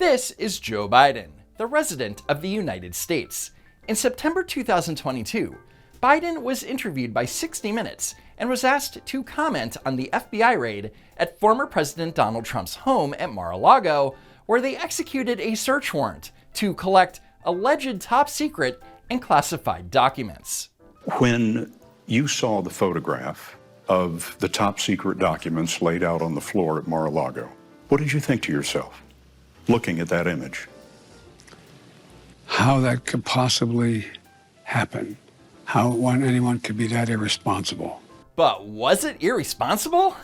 This is Joe Biden, the President of the United States. In September 2022, Biden was interviewed by 60 Minutes and was asked to comment on the FBI raid at former President Donald Trump's home at Mar-a-Lago, where they executed a search warrant to collect alleged top secret and classified documents. When you saw the photograph of the top secret documents laid out on the floor at Mar-a-Lago, what did you think to yourself, looking at that image? How that could possibly happen. How anyone could be that irresponsible. But was it irresponsible?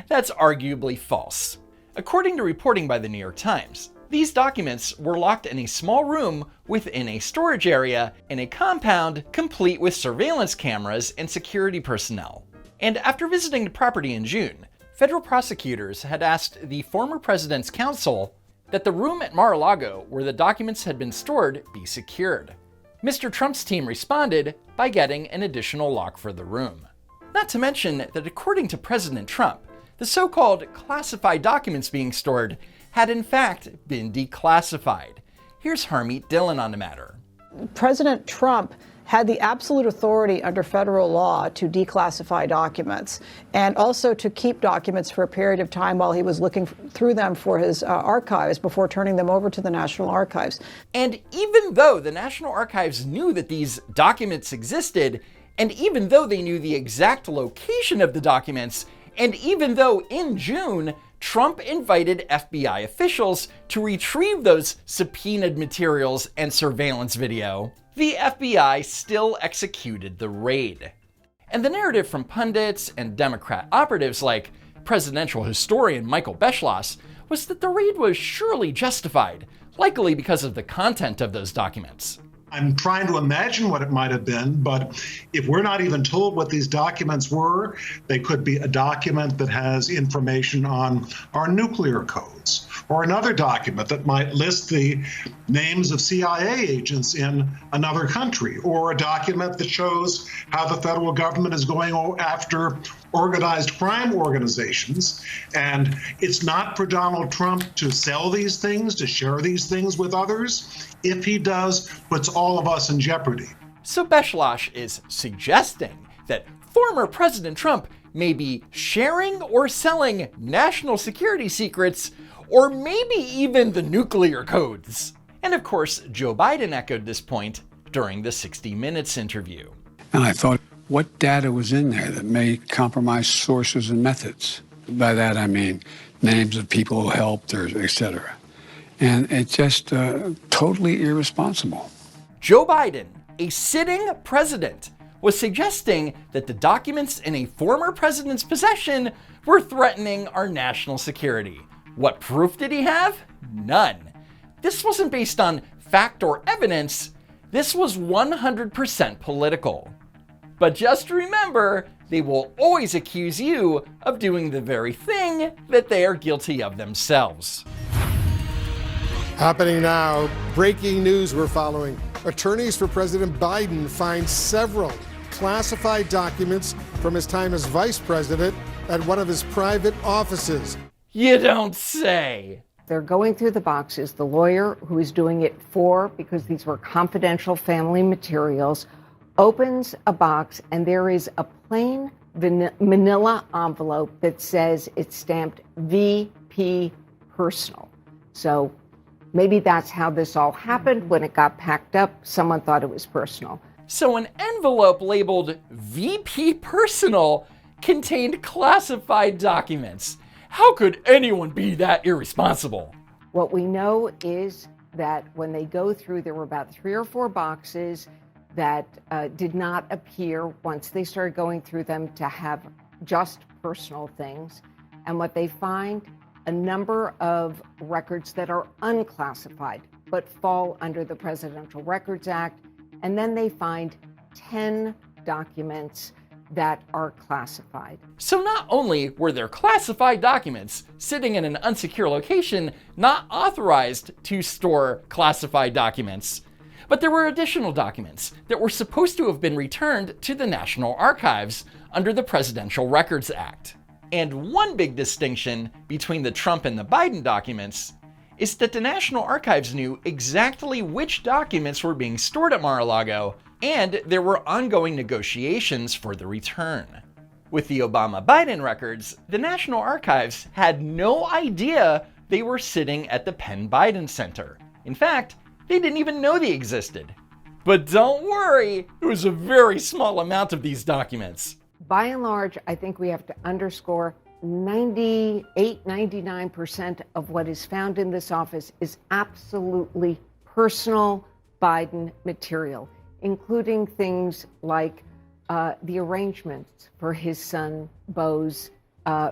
That's arguably false. According to reporting by the New York Times, these documents were locked in a small room within a storage area in a compound complete with surveillance cameras and security personnel. And after visiting the property in June, federal prosecutors had asked the former president's counsel that the room at Mar-a-Lago where the documents had been stored be secured. Mr. Trump's team responded by getting an additional lock for the room. Not to mention that according to President Trump, the so-called classified documents being stored had in fact been declassified. Here's Harmeet Dillon on the matter. President Trump had the absolute authority under federal law to declassify documents and also to keep documents for a period of time while he was looking through them for his archives before turning them over to the National Archives. And even though the National Archives knew that these documents existed, and even though they knew the exact location of the documents, and even though in June, Trump invited FBI officials to retrieve those subpoenaed materials and surveillance video, the FBI still executed the raid. And the narrative from pundits and Democrat operatives like presidential historian Michael Beschloss was that the raid was surely justified, likely because of the content of those documents. I'm trying to imagine what it might have been, but if we're not even told what these documents were, they could be a document that has information on our nuclear codes, or another document that might list the names of CIA agents in another country, or a document that shows how the federal government is going after organized crime organizations. And it's not for Donald Trump to sell these things, to share these things with others. If he does, puts all of us in jeopardy. So Beschloss is suggesting that former President Trump may be sharing or selling national security secrets, or maybe even the nuclear codes. And of course, Joe Biden echoed this point during the 60 Minutes interview. And I thought, what data was in there that may compromise sources and methods? By that I mean names of people who helped, or et cetera. And it's just totally irresponsible. Joe Biden, a sitting president, was suggesting that the documents in a former president's possession were threatening our national security. What proof did he have? None. This wasn't based on fact or evidence. This was 100% political. But just remember, they will always accuse you of doing the very thing that they are guilty of themselves. Happening now, breaking news we're following. Attorneys for President Biden find several classified documents from his time as vice president at one of his private offices. You don't say. They're going through the boxes. The lawyer who is doing it because these were confidential family materials, opens a box and there is a plain manila envelope that says it's stamped VP Personal. So maybe that's how this all happened. When it got packed up, someone thought it was personal. So an envelope labeled VP Personal contained classified documents. How could anyone be that irresponsible? What we know is that when they go through, there were about 3 or 4 boxes that did not appear once they started going through them to have just personal things. And what they find, a number of records that are unclassified but fall under the Presidential Records Act. And then they find 10 documents that are classified. So not only were there classified documents sitting in an unsecure location not authorized to store classified documents, but there were additional documents that were supposed to have been returned to the National Archives under the Presidential Records Act. And one big distinction between the Trump and the Biden documents is that the National Archives knew exactly which documents were being stored at Mar-a-Lago, and there were ongoing negotiations for the return. With the Obama-Biden records, the National Archives had no idea they were sitting at the Penn Biden Center. In fact, they didn't even know they existed. But don't worry, it was a very small amount of these documents. By and large, I think we have to underscore 99% of what is found in this office is absolutely personal Biden material, including things like the arrangements for his son Beau's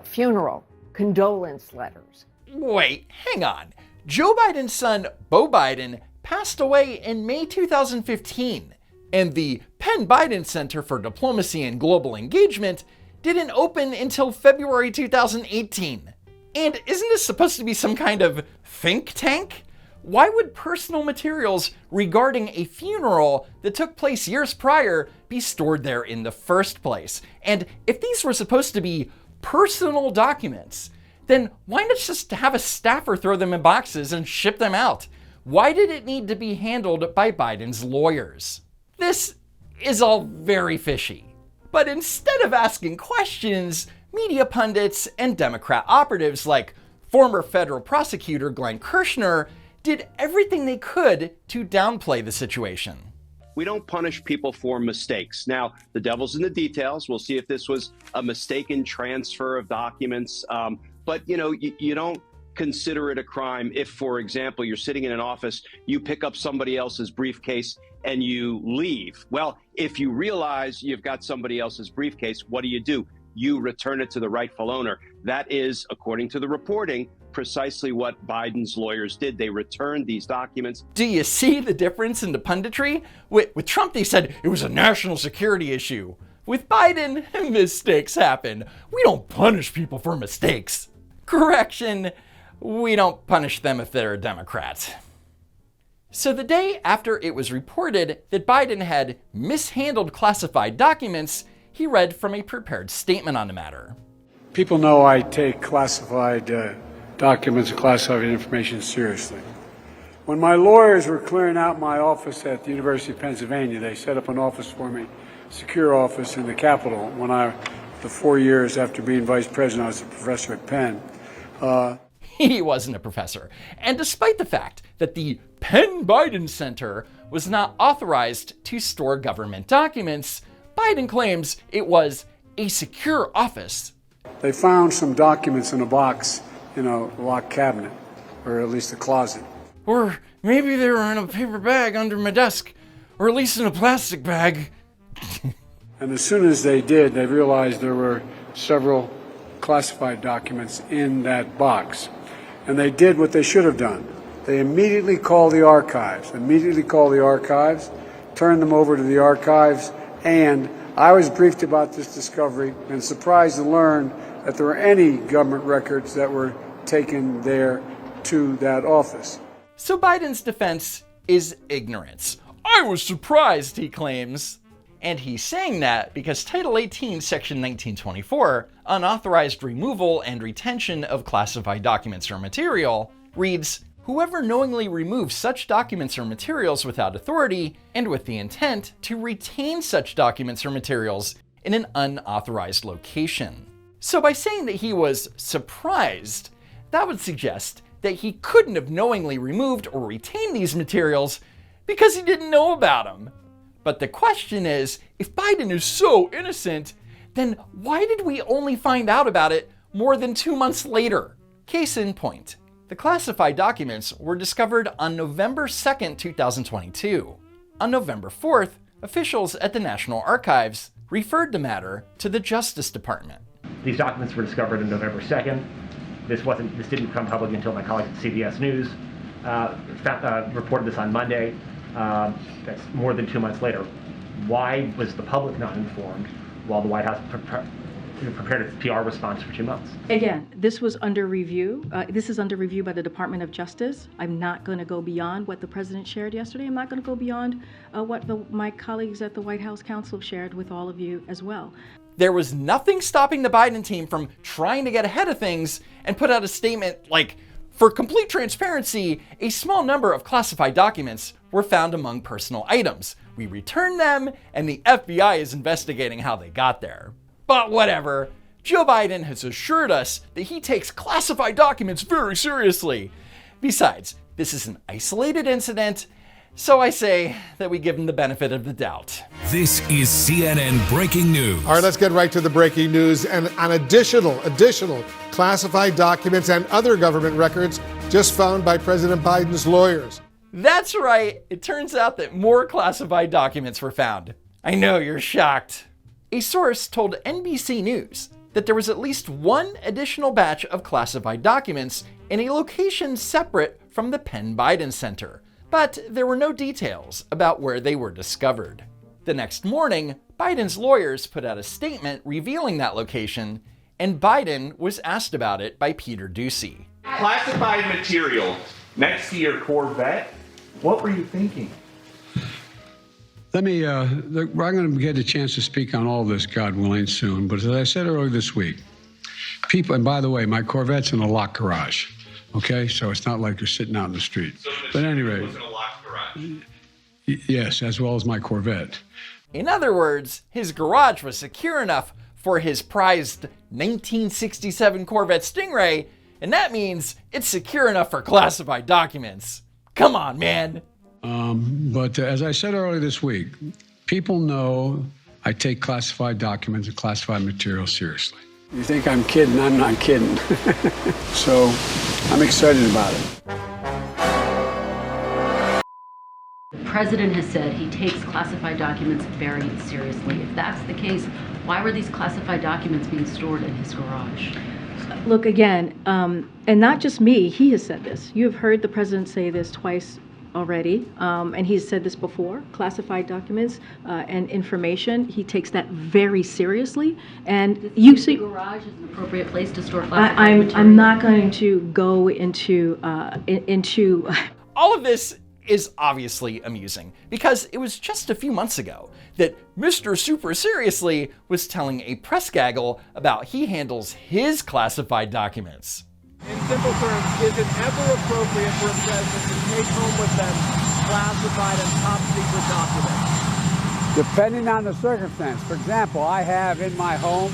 funeral, condolence letters. Wait, hang on. Joe Biden's son, Beau Biden, passed away in May 2015, and the Penn Biden Center for Diplomacy and Global Engagement didn't open until February 2018. And isn't this supposed to be some kind of think tank? Why would personal materials regarding a funeral that took place years prior be stored there in the first place? And if these were supposed to be personal documents, then why not just have a staffer throw them in boxes and ship them out? Why did it need to be handled by Biden's lawyers? This is all very fishy. But instead of asking questions, media pundits and Democrat operatives like former federal prosecutor Glenn Kirshner did everything they could to downplay the situation. We don't punish people for mistakes. Now, the devil's in the details. We'll see if this was a mistaken transfer of documents. But, you don't consider it a crime if, for example, you're sitting in an office, you pick up somebody else's briefcase and you leave. Well, if you realize you've got somebody else's briefcase, what do? You return it to the rightful owner. That is, according to the reporting, precisely what Biden's lawyers did. They returned these documents. Do you see the difference in the punditry? With Trump, they said it was a national security issue. With Biden, mistakes happen. We don't punish people for mistakes. Correction, we don't punish them if they're a Democrat. So the day after it was reported that Biden had mishandled classified documents, he read from a prepared statement on the matter. People know I take classified documents and classified information seriously. When my lawyers were clearing out my office at the University of Pennsylvania, they set up an office for me, secure office in the Capitol. The 4 years after being vice president, I was a professor at Penn. He wasn't a professor. And despite the fact that the Penn Biden Center was not authorized to store government documents, Biden claims it was a secure office. They found some documents in a box in a locked cabinet, or at least a closet. Or maybe they were in a paper bag under my desk, or at least in a plastic bag. And as soon as they did, they realized there were several classified documents in that box. And they did what they should have done. They immediately called the archives, turned them over to the archives, and I was briefed about this discovery and surprised to learn that there were any government records that were taken there to that office. So Biden's defense is ignorance. I was surprised, he claims. And he's saying that because Title 18, Section 1924, unauthorized removal and retention of classified documents or material, reads, whoever knowingly removes such documents or materials without authority and with the intent to retain such documents or materials in an unauthorized location. So by saying that he was surprised, that would suggest that he couldn't have knowingly removed or retained these materials because he didn't know about them. But the question is, if Biden is so innocent, then why did we only find out about it more than 2 months later? Case in point, the classified documents were discovered on November 2nd, 2022. On November 4th, officials at the National Archives referred the matter to the Justice Department. These documents were discovered on November 2nd. This didn't become public until my colleagues at CBS News reported this on Monday. That's more than 2 months later. Why was the public not informed while the White House prepared its PR response for 2 months? Again, this was under review. This is under review by the Department of Justice. I'm not going to go beyond what the president shared yesterday. I'm not going to go beyond what my colleagues at the White House Counsel shared with all of you as well. There was nothing stopping the Biden team from trying to get ahead of things and put out a statement like, For complete transparency, a small number of classified documents were found among personal items. We returned them, and the FBI is investigating how they got there. But whatever. Joe Biden has assured us that he takes classified documents very seriously. Besides, this is an isolated incident, so I say that we give him the benefit of the doubt. This is CNN Breaking News. All right, let's get right to the breaking news and on additional classified documents and other government records just found by President Biden's lawyers. That's right. It turns out that more classified documents were found. I know you're shocked. A source told NBC News that there was at least one additional batch of classified documents in a location separate from the Penn Biden Center, but there were no details about where they were discovered. The next morning, Biden's lawyers put out a statement revealing that location, and Biden was asked about it by Peter Doocy. Classified material next to your Corvette? What were you thinking? Let me, I'm going to get a chance to speak on all this, God willing, soon. But as I said earlier this week, people, and by the way, my Corvette's in a locked garage, okay? So it's not like you're sitting out in the street. So but anyway, was in a locked garage. Yes, as well as my Corvette. In other words, his garage was secure enough for his prized 1967 Corvette Stingray, and that means it's secure enough for classified documents. Come on, man. But as I said earlier this week, people know I take classified documents and classified material seriously. You think I'm kidding? I'm not kidding. So I'm excited about it. The president has said he takes classified documents very seriously. If that's the case, why were these classified documents being stored in his garage? Look, again, and not just me, he has said this. You have heard the president say this twice already, and he's said this before. Classified documents and information, he takes that very seriously. And you see, the garage is an appropriate place to store classified material. I'm not going to go into All of this is obviously amusing, because it was just a few months ago that Mr. Super Seriously was telling a press gaggle about he handles his classified documents. In simple terms, is it ever appropriate for a president to take home with them classified and top secret documents? Depending on the circumstance. For example, I have in my home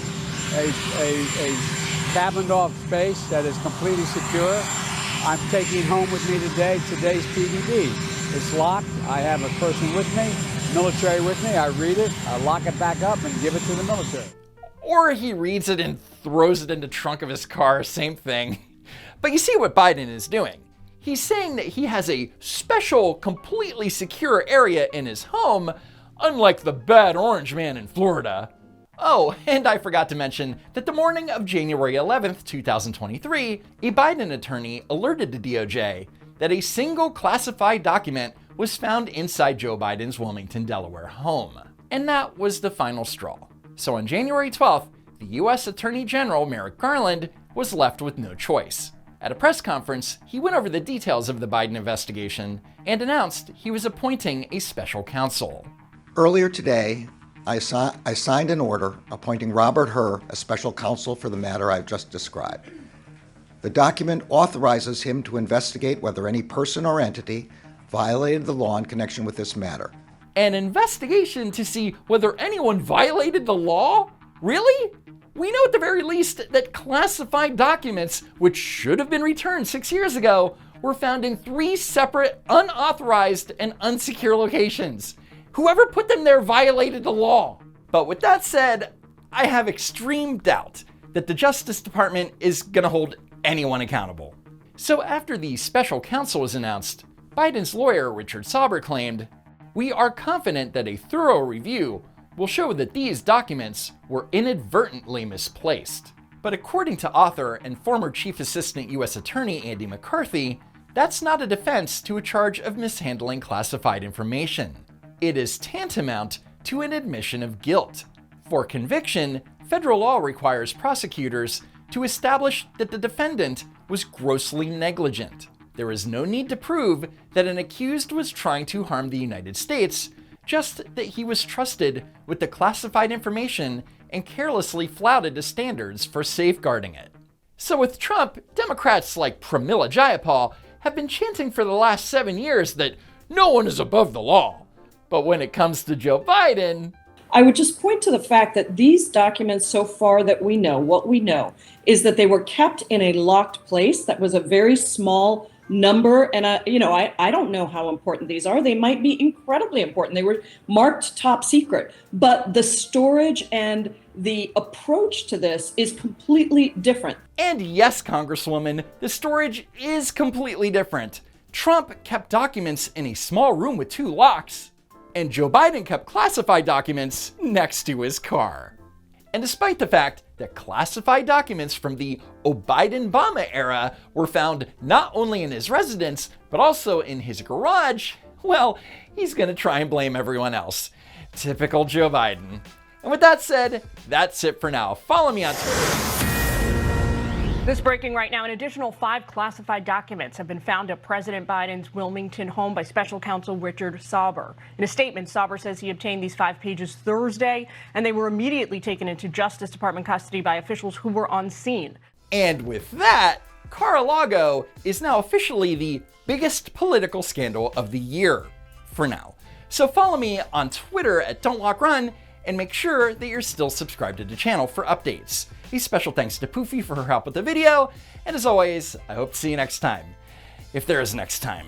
a cabined off space that is completely secure. I'm taking home with me today today's PDD. It's locked. I have a person with me, military with me. I read it, I lock it back up and give it to the military. Or he reads it and throws it in the trunk of his car, same thing. But you see what Biden is doing. He's saying that he has a special, completely secure area in his home, unlike the bad orange man in Florida. Oh, and I forgot to mention that the morning of January 11th, 2023, a Biden attorney alerted the DOJ that a single classified document was found inside Joe Biden's Wilmington, Delaware home. And that was the final straw. So on January 12th, the U.S. Attorney General Merrick Garland was left with no choice. At a press conference, he went over the details of the Biden investigation and announced he was appointing a special counsel. Earlier today, I signed an order appointing Robert Hur as special counsel for the matter I've just described. The document authorizes him to investigate whether any person or entity violated the law in connection with this matter. An investigation to see whether anyone violated the law? Really? We know at the very least that classified documents, which should have been returned 6 years ago, were found in 3 separate, unauthorized, and unsecure locations. Whoever put them there violated the law. But with that said, I have extreme doubt that the Justice Department is going to hold anyone accountable. So after the special counsel was announced, Biden's lawyer, Richard Sauber, claimed, "We are confident that a thorough review will show that these documents were inadvertently misplaced." But according to author and former Chief Assistant U.S. Attorney Andy McCarthy, that's not a defense to a charge of mishandling classified information. It is tantamount to an admission of guilt. For conviction, federal law requires prosecutors to establish that the defendant was grossly negligent. There is no need to prove that an accused was trying to harm the United States, just that he was trusted with the classified information and carelessly flouted the standards for safeguarding it. So with Trump, Democrats like Pramila Jayapal have been chanting for the last 7 years that no one is above the law. But when it comes to Joe Biden, I would just point to the fact that these documents so far that we know, what we know, is that they were kept in a locked place that was a very small number. And, I don't know how important these are. They might be incredibly important. They were marked top secret. But the storage and the approach to this is completely different. And yes, Congresswoman, the storage is completely different. Trump kept documents in a small room with 2 locks, and Joe Biden kept classified documents next to his car. And despite the fact that classified documents from the Biden-Obama era were found not only in his residence, but also in his garage, well, he's gonna try and blame everyone else. Typical Joe Biden. And with that said, that's it for now. Follow me on Twitter. This breaking right now, an additional 5 classified documents have been found at President Biden's Wilmington home by special counsel Richard Sauber. In a statement, Sauber says he obtained these 5 pages Thursday, and they were immediately taken into Justice Department custody by officials who were on scene. And with that, Car-a-Lago is now officially the biggest political scandal of the year, for now. So follow me on Twitter at Don'tWalkRun, and make sure that you're still subscribed to the channel for updates. A special thanks to Poofy for her help with the video, and as always, I hope to see you next time. If there is next time.